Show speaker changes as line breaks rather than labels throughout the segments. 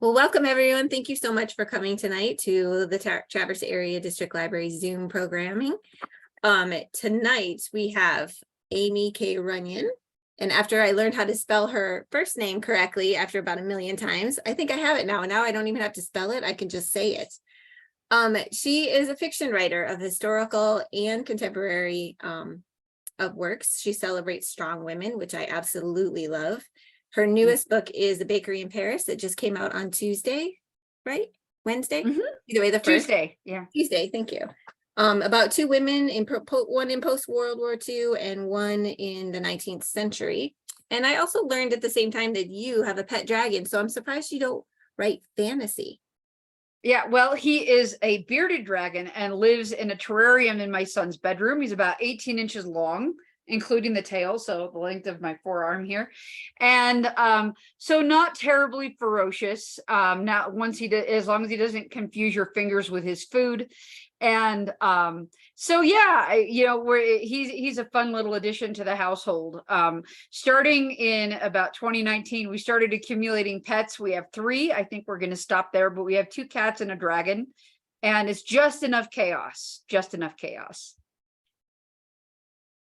Well, welcome everyone. Thank you so much for coming tonight to the Traverse Area District Library Zoom programming. Tonight we have Aimie K. Runyan. And after I learned how to spell her first name correctly after about a million times, I think I have it now. Now I don't even have to spell it. I can just say it. She is a fiction writer of historical and contemporary of works. She celebrates strong women, which I absolutely love. Her newest book is The Bakery in Paris. It just came out on Tuesday, right? Wednesday? Either way, the first.
Tuesday, yeah.
Tuesday, thank you. About two women, one in post-World War II and one in the 19th century. And I also learned at the same time that you have a pet dragon, so I'm surprised you don't write fantasy.
Yeah, well, he is a bearded dragon and lives in a terrarium in my son's bedroom. He's about 18 inches long, including the tail, so the length of my forearm here. And so not terribly ferocious. Not once as long as he doesn't confuse your fingers with his food. And so yeah, he's a fun little addition to the household. Starting in about 2019, we started accumulating pets. We have 3. I think we're going to stop there, but we have 2 cats and a dragon, and it's just enough chaos.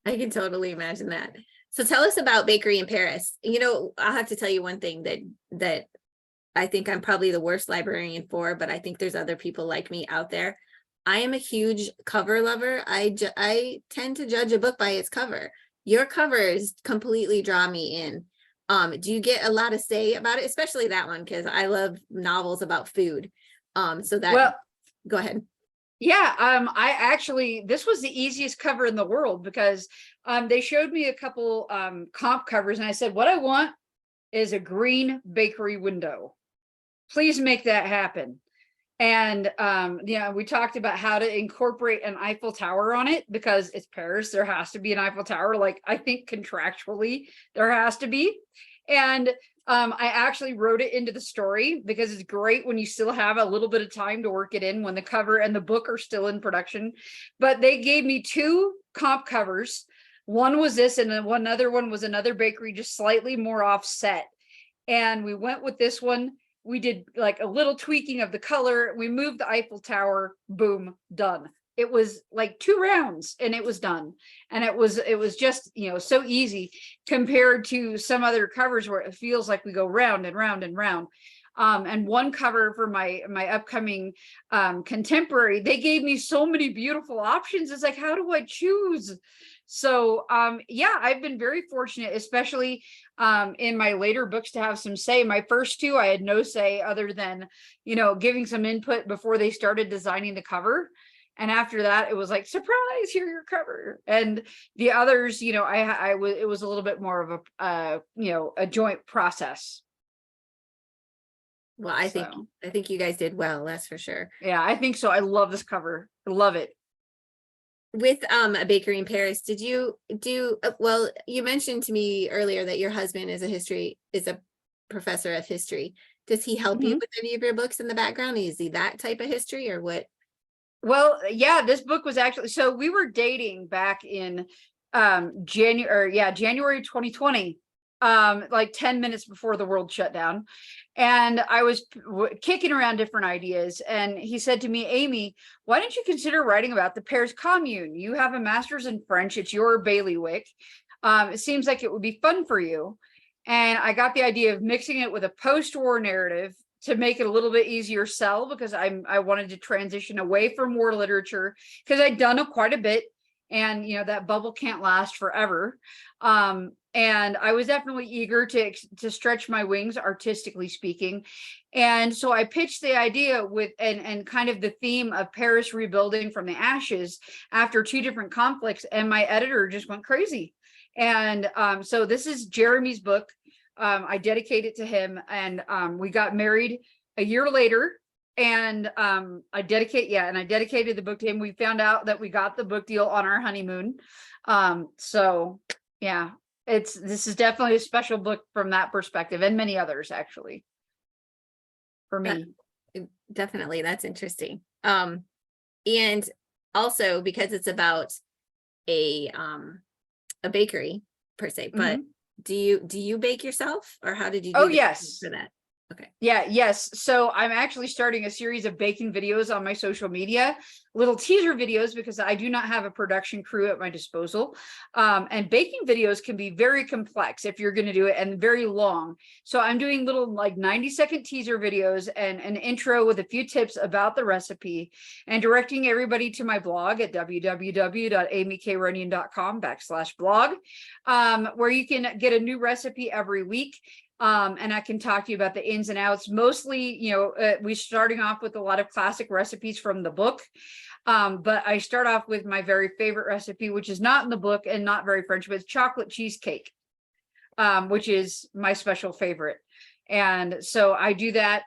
I can totally imagine that. So tell us about Bakery in Paris. I'll have to tell you one thing that I think I'm probably the worst librarian for, but I think there's other people like me out there. I am a huge cover lover. I tend to judge a book by its cover. Your covers completely draw me in. Do you get a lot of say about it, especially that one? Because I love novels about food. Go ahead.
Yeah, this was the easiest cover in the world because they showed me a couple comp covers and I said, what I want is a green bakery window. Please make that happen. And we talked about how to incorporate an Eiffel Tower on it because it's Paris. There has to be an Eiffel Tower. Like, I think contractually there has to be. And I actually wrote it into the story because it's great when you still have a little bit of time to work it in when the cover and the book are still in production. But they gave me 2 comp covers. One was this, and then one other one was another bakery, just slightly more offset. And we went with this one. We did like a little tweaking of the color. We moved the Eiffel Tower, boom, done. It was like 2 rounds and it was done. And it was just, so easy compared to some other covers where it feels like we go round and round and round. And one cover for my upcoming contemporary, they gave me so many beautiful options. It's like, how do I choose? So yeah, I've been very fortunate, especially in my later books, to have some say. My first 2, I had no say other than, giving some input before they started designing the cover. And after that, it was like, surprise, here's your cover. And the others, it was a little bit more of a joint process.
Well, I think you guys did well, that's for sure.
Yeah, I think so. I love this cover. I love it.
With A Bakery in Paris, did you do well? You mentioned to me earlier that your husband is a professor of history. Does he help you with any of your books in the background? Is he that type of history or what?
Well, yeah, this book was actually, so we were dating back in January 2020, like 10 minutes before the world shut down. And I was kicking around different ideas. And he said to me, Aimie, why don't you consider writing about the Paris Commune? You have a master's in French. It's your bailiwick. It seems like it would be fun for you. And I got the idea of mixing it with a post-war narrative to make it a little bit easier sell, because I wanted to transition away from war literature because I'd done quite a bit. And, that bubble can't last forever. And I was definitely eager to stretch my wings, artistically speaking. And so I pitched the idea with, and kind of the theme of Paris rebuilding from the ashes after 2 different conflicts. And my editor just went crazy. And so this is Jeremy's book. I dedicate it to him, and we got married a year later. And I dedicated the book to him. We found out that we got the book deal on our honeymoon. So yeah, this is definitely a special book from that perspective, and many others actually for me.
Definitely, that's interesting. And also because it's about a bakery per se, but do you bake yourself, or how did you do
yes
for that?
Yeah, yes. So I'm actually starting a series of baking videos on my social media, little teaser videos, because I do not have a production crew at my disposal. And baking videos can be very complex if you're going to do it, and very long. So I'm doing little like 90-second teaser videos and an intro with a few tips about the recipe, and directing everybody to my blog at www.aimiekrunyan.com/blog, where you can get a new recipe every week. And I can talk to you about the ins and outs. Mostly, we're starting off with a lot of classic recipes from the book. But I start off with my very favorite recipe, which is not in the book and not very French, but it's chocolate cheesecake, which is my special favorite. And so I do that,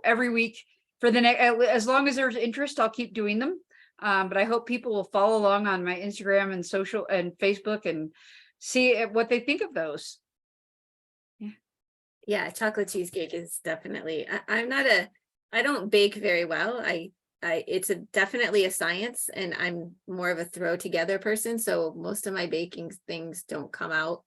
every week for the next, as long as there's interest, I'll keep doing them. But I hope people will follow along on my Instagram and social and Facebook and see what they think of those.
Yeah, chocolate cheesecake is definitely, I don't bake very well. It's definitely a science, and I'm more of a throw together person. So most of my baking things don't come out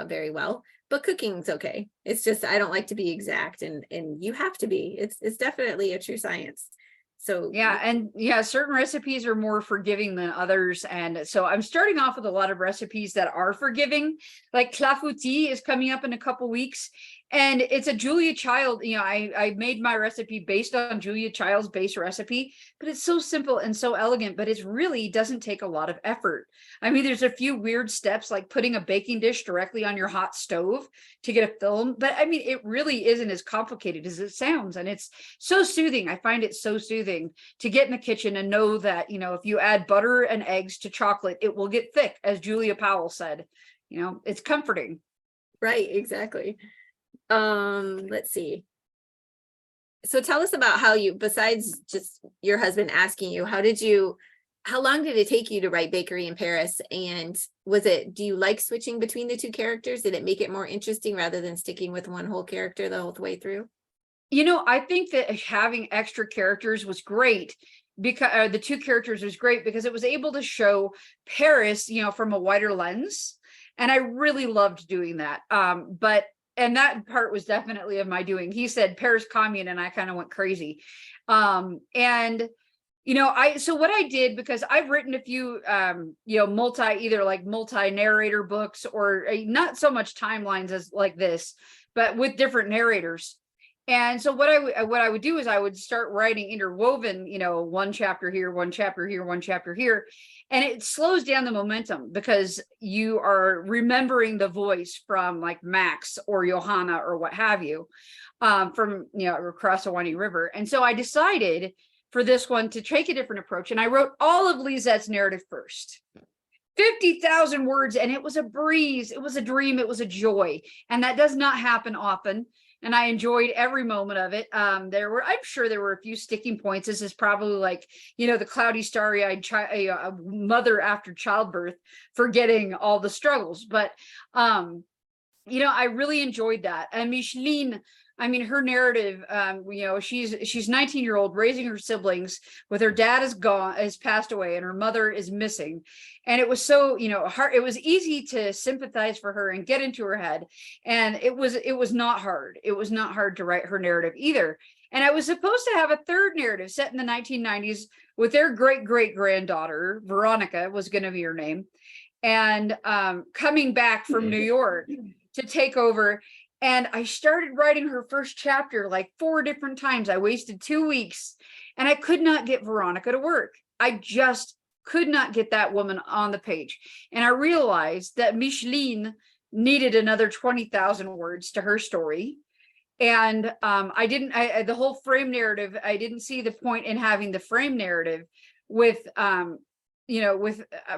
very well, but cooking's okay. It's just, I don't like to be exact, and you have to be. It's definitely a true science. So
yeah, and yeah, certain recipes are more forgiving than others. And so I'm starting off with a lot of recipes that are forgiving, like clafoutis is coming up in a couple weeks. And it's a Julia Child, I made my recipe based on Julia Child's base recipe, but it's so simple and so elegant, but it really doesn't take a lot of effort. I mean, there's a few weird steps like putting a baking dish directly on your hot stove to get a film, but I mean, it really isn't as complicated as it sounds. And it's so soothing. I find it so soothing to get in the kitchen and know that, if you add butter and eggs to chocolate, it will get thick, as Julia Powell said. It's comforting.
right, exactly. Let's see. So tell us about how you, besides just your husband asking you, how long did it take you to write Bakery in Paris? And do you like switching between the two characters? Did it make it more interesting rather than sticking with one whole character the whole way through?
I think that having extra characters was great, because the two characters was great because it was able to show Paris, from a wider lens. And I really loved doing that. And that part was definitely of my doing. He said Paris Commune, and I kind of went crazy. So what I did, because I've written a few, multi narrator books, or not so much timelines as like this, but with different narrators. And so what I would do is I would start writing interwoven, one chapter here, one chapter here, one chapter here. And it slows down the momentum because you are remembering the voice from like Max or Johanna or what have you, from, across the Winding River. And so I decided for this one to take a different approach. And I wrote all of Lisette's narrative first. 50,000 words, and it was a breeze. It was a dream. It was a joy. And that does not happen often. And I enjoyed every moment of it. I'm sure there were a few sticking points. This is probably like, the cloudy, starry-eyed mother after childbirth, forgetting all the struggles. But, I really enjoyed that. And Micheline, her narrative, she's 19-year-old raising her siblings with her dad has passed away, and her mother is missing. And it was so, hard. It was easy to sympathize for her and get into her head. And it was not hard. It was not hard to write her narrative either. And I was supposed to have a third narrative set in the 1990s with their great-great-granddaughter, Veronica was going to be her name, and coming back from New York to take over. And I started writing her first chapter like 4 different times. I wasted 2 weeks, and I could not get Veronica to work. I just could not get that woman on the page. And I realized that Micheline needed another 20,000 words to her story. And the whole frame narrative, I didn't see the point in having the frame narrative with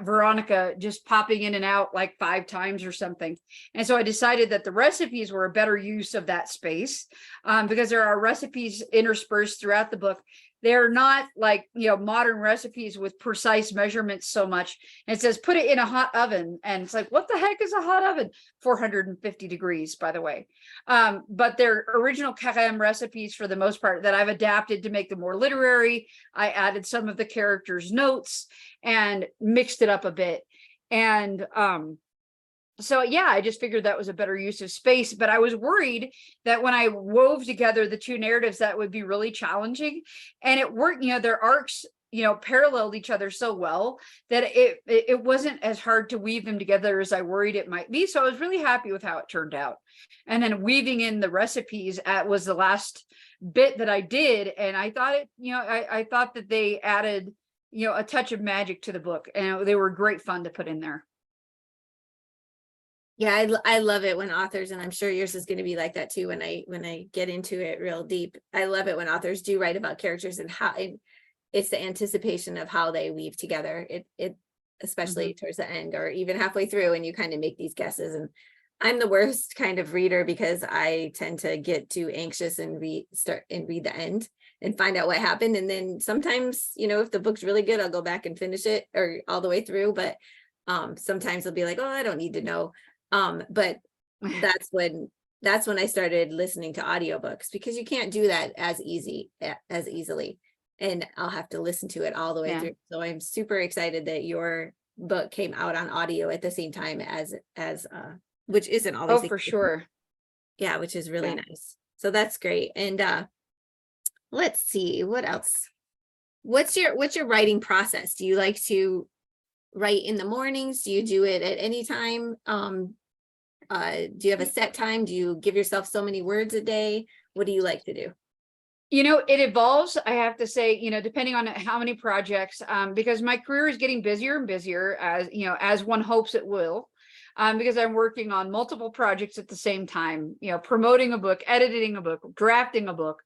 Veronica just popping in and out like 5 times or something. And so I decided that the recipes were a better use of that space, because there are recipes interspersed throughout the book. They're not like, modern recipes with precise measurements so much. And it says, put it in a hot oven. And it's like, what the heck is a hot oven? 450 degrees, by the way. But they're original carême recipes for the most part that I've adapted to make them more literary. I added some of the characters' notes and mixed it up a bit. And so yeah, I just figured that was a better use of space, but I was worried that when I wove together the two narratives, that would be really challenging. And it worked, their arcs, paralleled each other so well that it wasn't as hard to weave them together as I worried it might be. So I was really happy with how it turned out. And then weaving in the recipes was the last bit that I did. And I thought I thought that they added, a touch of magic to the book, and they were great fun to put in there.
Yeah, I love it when authors, and I'm sure yours is going to be like that too when I get into it real deep. I love it when authors do write about characters and how it's the anticipation of how they weave together. It especially towards the end or even halfway through, and you kind of make these guesses. And I'm the worst kind of reader because I tend to get too anxious and read the end and find out what happened. And then sometimes, if the book's really good, I'll go back and finish it or all the way through. But sometimes I'll be like, oh, I don't need to know. But that's when I started listening to audiobooks, because you can't do that as easily. And I'll have to listen to it all the way through. So I'm super excited that your book came out on audio at the same time as which isn't always
for sure.
Yeah, which is really nice. So that's great. And let's see what else. What's your writing process? Do you like to write in the mornings? Do you do it at any time? Do you have a set time? Do you give yourself so many words a day? What do you like to do?
It evolves, I have to say, depending on how many projects, because my career is getting busier and busier, as one hopes it will, because I'm working on multiple projects at the same time, promoting a book, editing a book, drafting a book,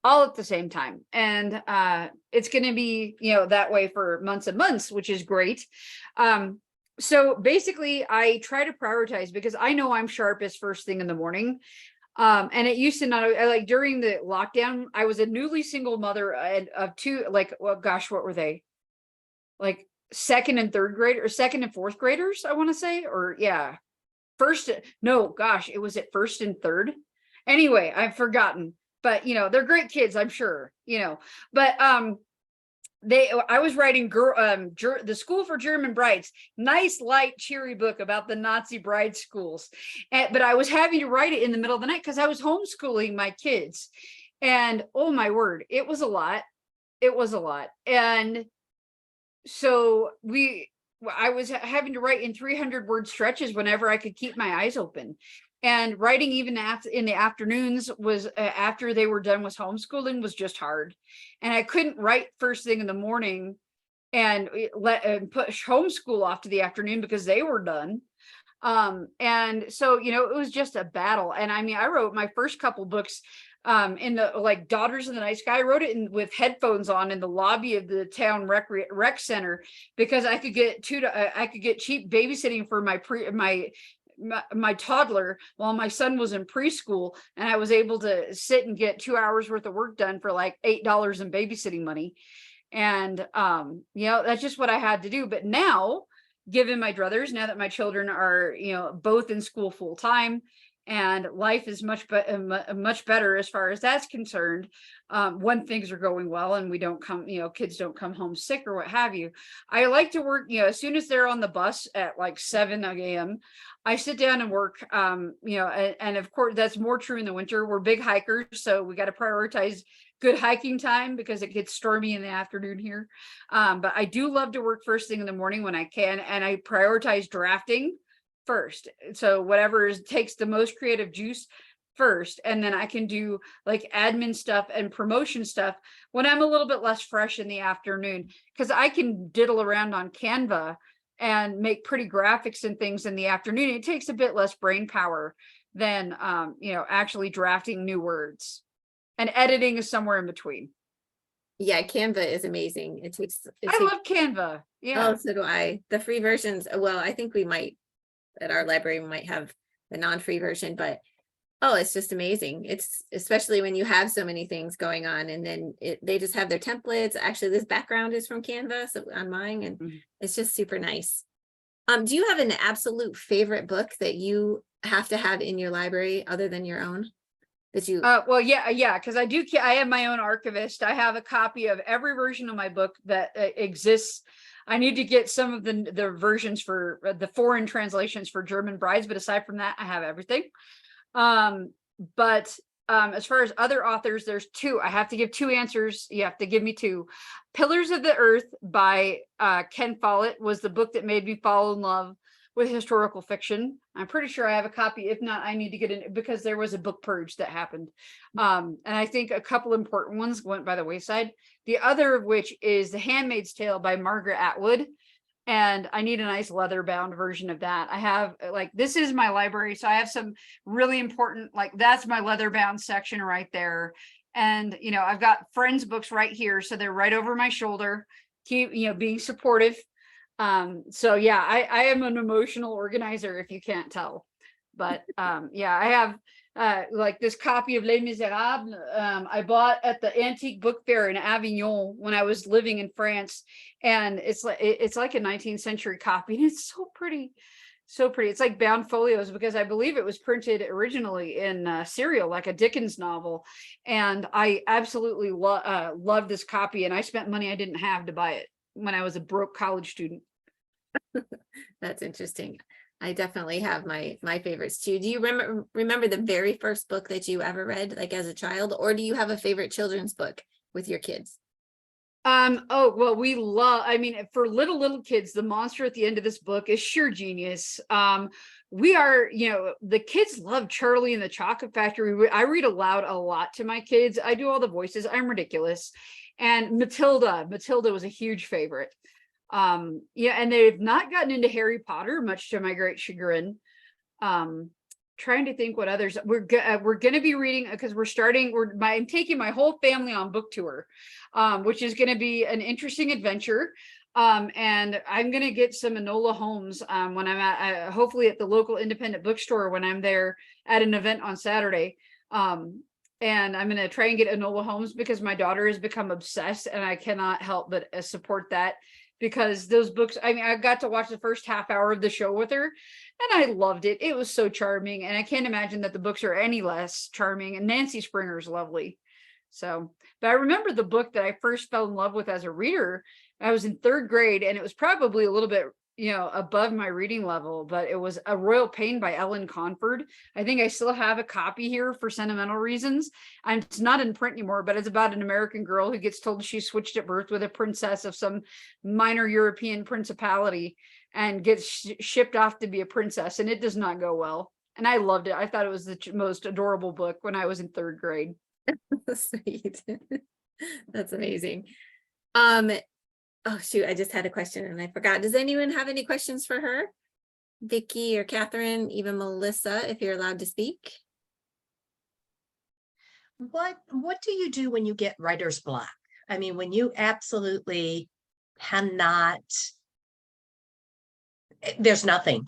all at the same time. And it's going to be, that way for months and months, which is great. So basically I try to prioritize, because I know I'm sharpest first thing in the morning. And it used to not, like during the lockdown, I was a newly single mother of two, what were they? Like second and third grade, or second and fourth graders, I want to say, or it was at first and third. Anyway, I've forgotten, but they're great kids, I'm sure, but I was writing the School for German Brides, nice light cheery book about the Nazi bride schools, but I was having to write it in the middle of the night because I was homeschooling my kids, and oh my word, it was a lot. And so I was having to write in 300-word stretches whenever I could keep my eyes open. And writing even in the afternoons was after they were done with homeschooling was just hard. And I couldn't write first thing in the morning and push homeschool off to the afternoon because they were done. And so, it was just a battle. And I mean, I wrote my first couple books in the Daughters of the Night Sky. I wrote it with headphones on in the lobby of the town rec center, because I could get cheap babysitting for my toddler while my son was in preschool, and I was able to sit and get 2 hours worth of work done for like $8 in babysitting money. And that's just what I had to do. But now, given my druthers, now that my children are both in school full time, and life is much better as far as that's concerned, when things are going well and we don't come, kids don't come home sick or what have you, I like to work, as soon as they're on the bus at like 7 a.m. I sit down and work, and of course that's more true in the winter. We're big hikers, so we got to prioritize good hiking time because it gets stormy in the afternoon here. But I do love to work first thing in the morning when I can, and I prioritize drafting first. So whatever takes the most creative juice first, and then I can do like admin stuff and promotion stuff when I'm a little bit less fresh in the afternoon, because I can diddle around on Canva and make pretty graphics and things in the afternoon. It takes a bit less brain power than actually drafting new words, and editing is somewhere in between.
Yeah, Canva is amazing.
I love Canva. Yeah.
Oh, so do I. The free versions, well, I think we might at our library, we might have the non-free version, but it's just amazing. It's especially when you have so many things going on, and then they just have their templates. Actually, this background is from Canva, so on mine, and it's just super nice. Do you have an absolute favorite book that you have to have in your library other than your own? That you
well, yeah, because I have my own archivist. I have a copy of every version of my book that exists. I need to get some of the versions for the foreign translations for German brides, but aside from that, I have everything. But as far as other authors, there's two. I have to give two answers. You have to give me two. Pillars of the Earth by Ken Follett was the book that made me fall in love with historical fiction. I'm pretty sure I have a copy. If not, I need to get it because there was a book purge that happened. And I think a couple important ones went by the wayside. The other of which is The Handmaid's Tale by Margaret Atwood. And I need a nice leather bound version of that. I have this is my library. So I have some really important, that's my leather bound section right there. And, I've got friends books right here. So they're right over my shoulder, keep, being supportive. So yeah, I am an emotional organizer if you can't tell, but, yeah, I have, this copy of Les Miserables, I bought at the antique book fair in Avignon when I was living in France. And it's like a 19th century copy. And it's so pretty. So pretty. It's like bound folios because I believe it was printed originally in serial, like a Dickens novel. And I absolutely love this copy. And I spent money I didn't have to buy it when I was a broke college student.
That's interesting. I definitely have my favorites too. Do you remember the very first book that you ever read, like as a child, or do you have a favorite children's book with your kids?
Oh, well, we love, for little kids, the monster at the end of this book is sheer genius. We are, the kids love Charlie and the Chocolate Factory. I read aloud a lot to my kids. I do all the voices. I'm ridiculous. And Matilda was a huge favorite. Yeah, and they've not gotten into Harry Potter, much to my great chagrin. Trying to think what others we're going to be reading because I'm taking my whole family on book tour, which is going to be an interesting adventure. And I'm going to get some Enola Holmes when I'm at hopefully at the local independent bookstore when I'm there at an event on Saturday. And I'm going to try and get Enola Holmes because my daughter has become obsessed and I cannot help but support that. Because those books, I got to watch the first half hour of the show with her and I loved it. It was so charming. And I can't imagine that the books are any less charming. And Nancy Springer is lovely. So, but I remember the book that I first fell in love with as a reader. I was in third grade and it was probably a little bit, above my reading level, but it was A Royal Pain by Ellen Conford. I think I still have a copy here for sentimental reasons. And it's not in print anymore, but it's about an American girl who gets told she switched at birth with a princess of some minor European principality and gets shipped off to be a princess. And it does not go well. And I loved it. I thought it was the most adorable book when I was in third grade.
Sweet. That's amazing. Oh shoot, I just had a question and I forgot. Does anyone have any questions for her? Vicky or Catherine, even Melissa, if you're allowed to speak.
What do you do when you get writer's block? When you absolutely cannot, there's nothing,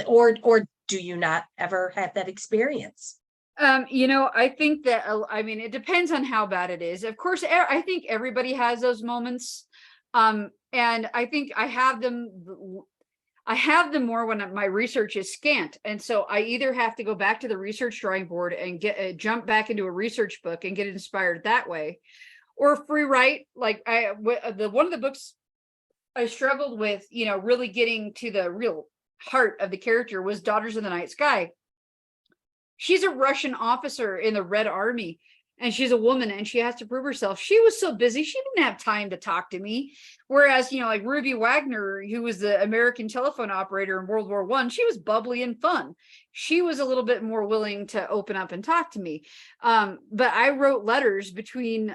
or do you not ever have that experience?
I think that, it depends on how bad it is. Of course, I think everybody has those moments. And I think I have them more when my research is scant. And so I either have to go back to the research drawing board and jump back into a research book and get inspired that way, or free write. One of the books I struggled with, really getting to the real heart of the character was Daughters of the Night Sky. She's a Russian officer in the Red Army, and she's a woman, and she has to prove herself. She was so busy, she didn't have time to talk to me. Whereas, like Ruby Wagner, who was the American telephone operator in World War I, she was bubbly and fun. She was a little bit more willing to open up and talk to me. But I wrote letters between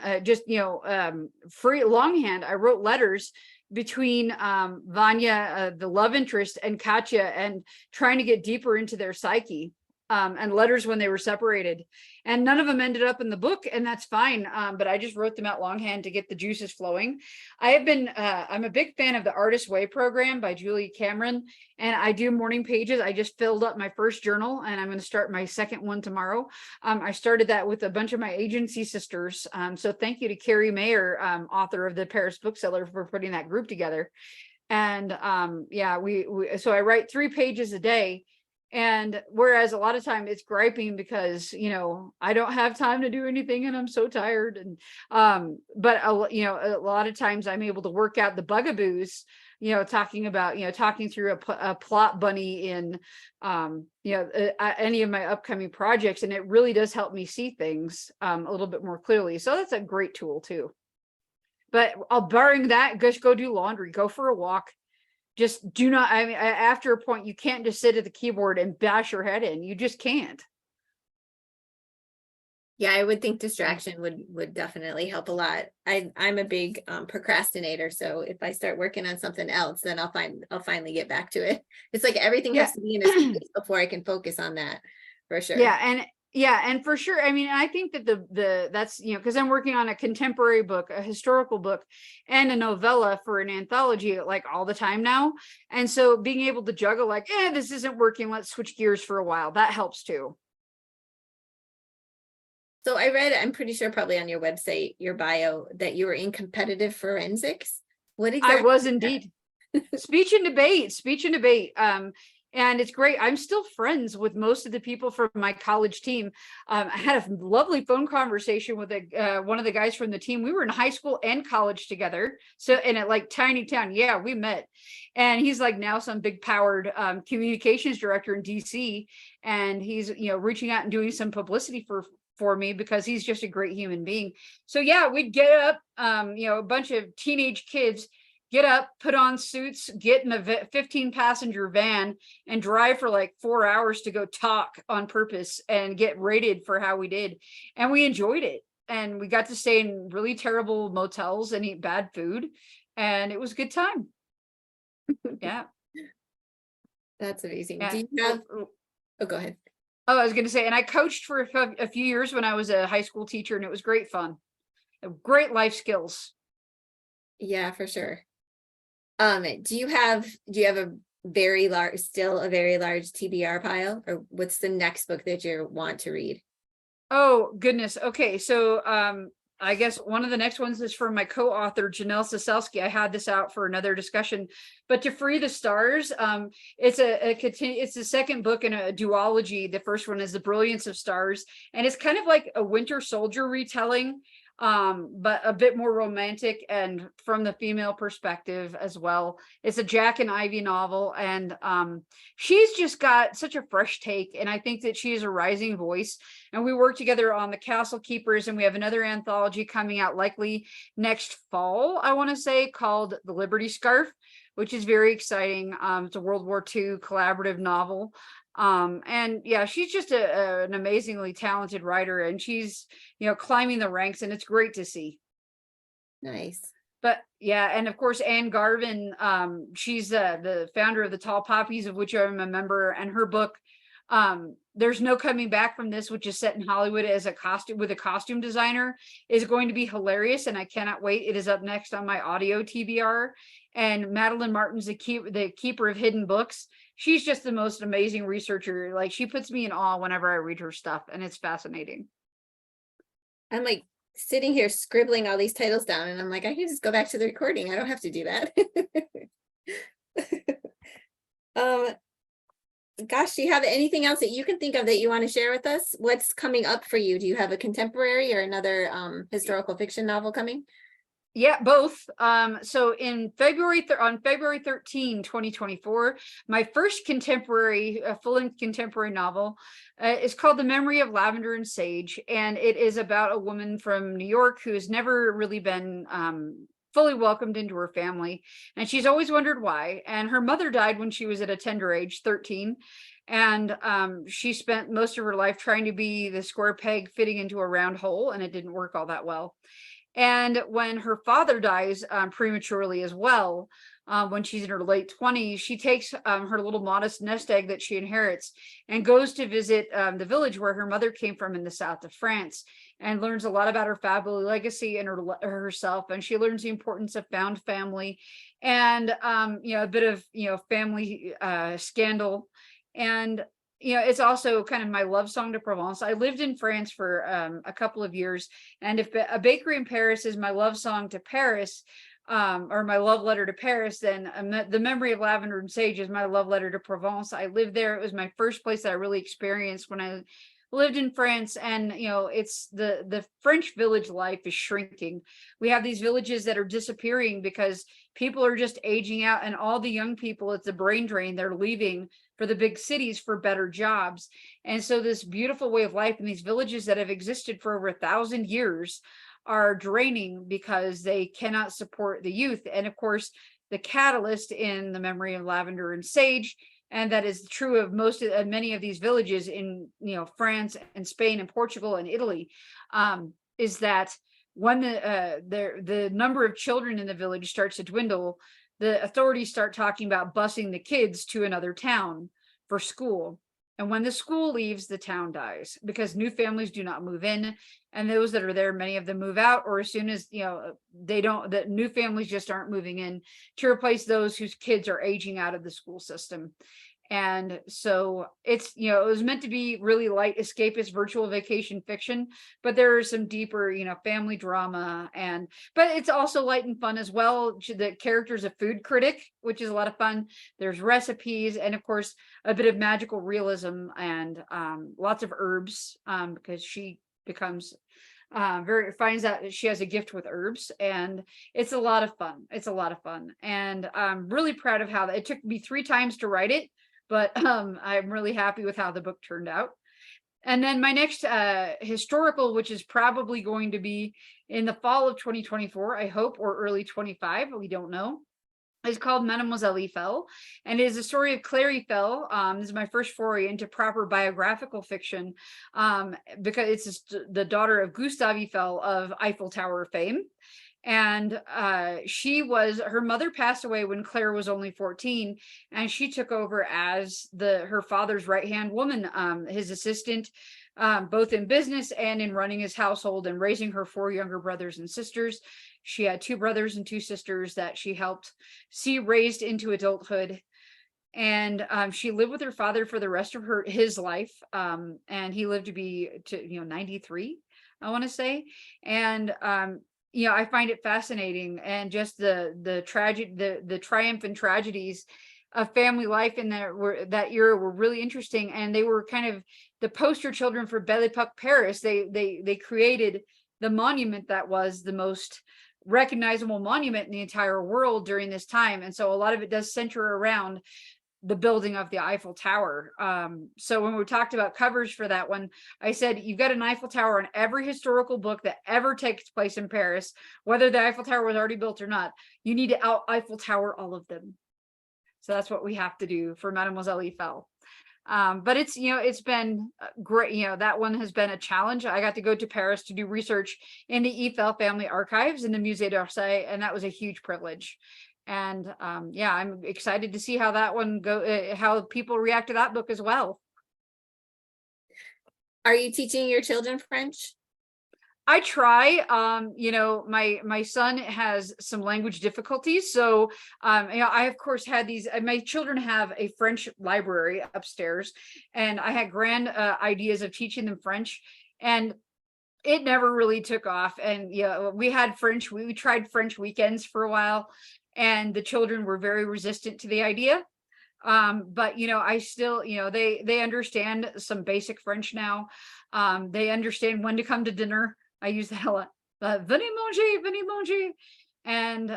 free longhand. I wrote letters between Vanya, the love interest, and Katya, and trying to get deeper into their psyche. And letters when they were separated, and none of them ended up in the book, and that's fine. But I just wrote them out longhand to get the juices flowing. I'm a big fan of the Artist Way program by Julie Cameron, and I do morning pages. I just filled up my first journal, and I'm going to start my second one tomorrow. I started that with a bunch of my agency sisters. So thank you to Carrie Mayer, author of the Paris Bookseller, for putting that group together. And so I write 3 pages a day. And whereas a lot of time it's griping because, you know, I don't have time to do anything and I'm so tired. And, but, you know, a lot of times I'm able to work out the bugaboos, you know, talking about, you know, talking through a plot bunny in, you know, any of my upcoming projects. And it really does help me see things a little bit more clearly. So that's a great tool too. But barring that, just go do laundry, go for a walk. Just do not, I mean, after a point, you can't just sit at the keyboard and bash your head in. You just can't.
Yeah, I would think distraction would definitely help a lot. I'm a big procrastinator, so if I start working on something else, then I'll finally get back to it. It's like everything has to be in a space before I can focus on that, for sure.
Yeah, and for sure. I mean, I think that that's, you know, because I'm working on a contemporary book, a historical book, and a novella for an anthology like all the time now. And so being able to juggle like, this isn't working, let's switch gears for a while. That helps too.
So I read, I'm pretty sure probably on your website, your bio, that you were in competitive forensics. What exactly?
I was indeed. Speech and debate. And it's great. I'm still friends with most of the people from my college team. I had a lovely phone conversation with one of the guys from the team. We were in high school and college together. So in a like tiny town. Yeah, we met. And he's like now some big powered communications director in DC. And he's, you know, reaching out and doing some publicity for me because he's just a great human being. So yeah, we'd get up, you know, a bunch of teenage kids get up, put on suits, get in a 15 passenger van and drive for like 4 hours to go talk on purpose and get rated for how we did. And we enjoyed it. And we got to stay in really terrible motels and eat bad food. And it was a good time. Yeah.
That's amazing.
Yeah.
Do you have, oh, go ahead.
Oh, I was going to say, and I coached for a few years when I was a high school teacher, and it was great fun. Great life skills.
Yeah, for sure. Do you have a very large TBR pile, or what's the next book that you want to read?
Oh goodness. Okay. So I guess one of the next ones is from my co-author Janelle Soselsky. I had this out for another discussion, but To Free the Stars. It's the second book in a duology. The first one is The Brilliance of Stars, and it's kind of like a Winter Soldier retelling, but a bit more romantic and from the female perspective as well. It's a Jack and Ivy novel, and she's just got such a fresh take, and I think that she is a rising voice. And we work together on The Castle Keepers, and we have another anthology coming out likely next fall, I want to say, called The Liberty Scarf, which is very exciting. It's a World War II collaborative novel. And yeah, she's just an amazingly talented writer, and she's, you know, climbing the ranks, and it's great to see.
Nice.
But yeah, and of course Anne Garvin, she's the founder of the Tall Poppies, of which I'm a member, and her book, There's No Coming Back from This, which is set in Hollywood as a costume designer, is going to be hilarious, and I cannot wait. It is up next on my audio TBR. And Madeline Martin's the keeper of hidden books. She's just the most amazing researcher. Like, she puts me in awe whenever I read her stuff, and it's fascinating.
I'm like sitting here scribbling all these titles down, and I'm like, I can just go back to the recording. I don't have to do that. Gosh, do you have anything else that you can think of that you want to share with us? What's coming up for you? Do you have a contemporary or another historical fiction novel coming?
Yeah, both. So on February 13, 2024, my first contemporary, full-length contemporary novel is called The Memory of Lavender and Sage. And it is about a woman from New York who has never really been fully welcomed into her family. And she's always wondered why. And her mother died when she was at a tender age, 13. And she spent most of her life trying to be the square peg fitting into a round hole, and it didn't work all that well. And when her father dies prematurely as well, when she's in her late 20s, she takes her little modest nest egg that she inherits and goes to visit the village where her mother came from in the south of France, and learns a lot about her family legacy and herself. And she learns the importance of found family and, you know, a bit of, you know, family scandal. And you know, it's also kind of my love song to Provence. I lived in France for a couple of years, and if A Bakery in Paris is my love song to Paris, or my love letter to Paris, then the memory of lavender and sage is my love letter to Provence. I lived there. It was my first place that I really experienced when I lived in France. And it's the French village life is shrinking. We have these villages that are disappearing because people are just aging out, and all the young people, it's a brain drain. They're leaving for the big cities for better jobs. And so this beautiful way of life in these villages that have existed for over 1,000 years are draining because they cannot support the youth. And of course, the catalyst in the memory of lavender and sage, and that is true of many of these villages in France and Spain and Portugal and Italy, is that when the number of children in the village starts to dwindle, the authorities start talking about busing the kids to another town for school. And when the school leaves, the town dies because new families do not move in. And those that are there, many of them move out, or as soon as, the new families just aren't moving in to replace those whose kids are aging out of the school system. And so it's, it was meant to be really light escapist virtual vacation fiction, but there is some deeper, family drama, but it's also light and fun as well. The character's a food critic, which is a lot of fun. There's recipes, and of course, a bit of magical realism and lots of herbs, because she becomes finds out that she has a gift with herbs, and it's a lot of fun. It's a lot of fun. And I'm really proud of how it took me 3 times to write it. But I'm really happy with how the book turned out. And then my next historical, which is probably going to be in the fall of 2024, I hope, or early 25, we don't know, is called Mademoiselle Eiffel, and it is a story of Claire Eiffel. This is my first foray into proper biographical fiction, because it's the daughter of Gustave Eiffel of Eiffel Tower fame. And her mother passed away when Claire was only 14, and she took over as her father's right-hand woman, his assistant, both in business and in running his household and raising her 4 younger brothers and sisters. She had 2 brothers and 2 sisters that she helped see raised into adulthood. And she lived with her father for the rest of his life, and he lived to be 93, I want to say. And I find it fascinating, and just the triumph and tragedies of family life in that era were really interesting. And they were kind of the poster children for Belle Epoque Paris. They created the monument that was the most recognizable monument in the entire world during this time. And so a lot of it does center around the building of the Eiffel Tower. So when we talked about covers for that one, I said, you've got an Eiffel Tower in every historical book that ever takes place in Paris, whether the Eiffel Tower was already built or not. You need to Eiffel Tower all of them. So that's what we have to do for Mademoiselle Eiffel. But it's been great. That one has been a challenge. I got to go to Paris to do research in the Eiffel family archives in the Musée d'Orsay, and that was a huge privilege. And I'm excited to see how that one how people react to that book as well.
Are you teaching your children French?
I try. My son has some language difficulties, so I of course had these. My children have a French library upstairs, and I had grand ideas of teaching them French, and it never really took off. And we had French. We tried French weekends for a while, and the children were very resistant to the idea. But I still, they understand some basic French now. They understand when to come to dinner. I use that a lot. Venez manger, venez manger. And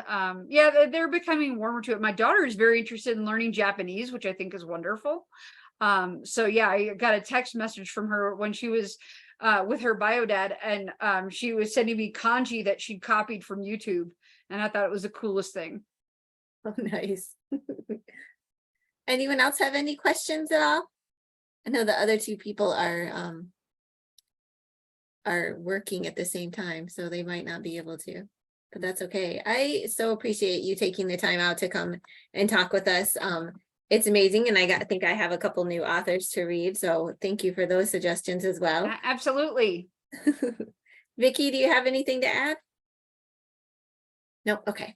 they're becoming warmer to it. My daughter is very interested in learning Japanese, which I think is wonderful. I got a text message from her when she was with her bio dad, and she was sending me kanji that she'd copied from YouTube. And I thought it was the coolest thing.
Oh, nice. Anyone else have any questions at all? I know the other 2 people are working at the same time, so they might not be able to, but that's okay. I so appreciate you taking the time out to come and talk with us. It's amazing, and I think I have a couple new authors to read, so thank you for those suggestions as well.
Absolutely.
Vicki, do you have anything to add? No, okay.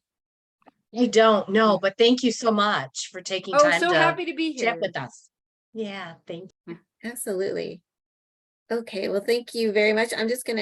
I don't know, but thank you so much for taking time
so
to
happy to be here
chat with us. Yeah, thank you.
Absolutely. Okay, well, thank you very much. I'm just gonna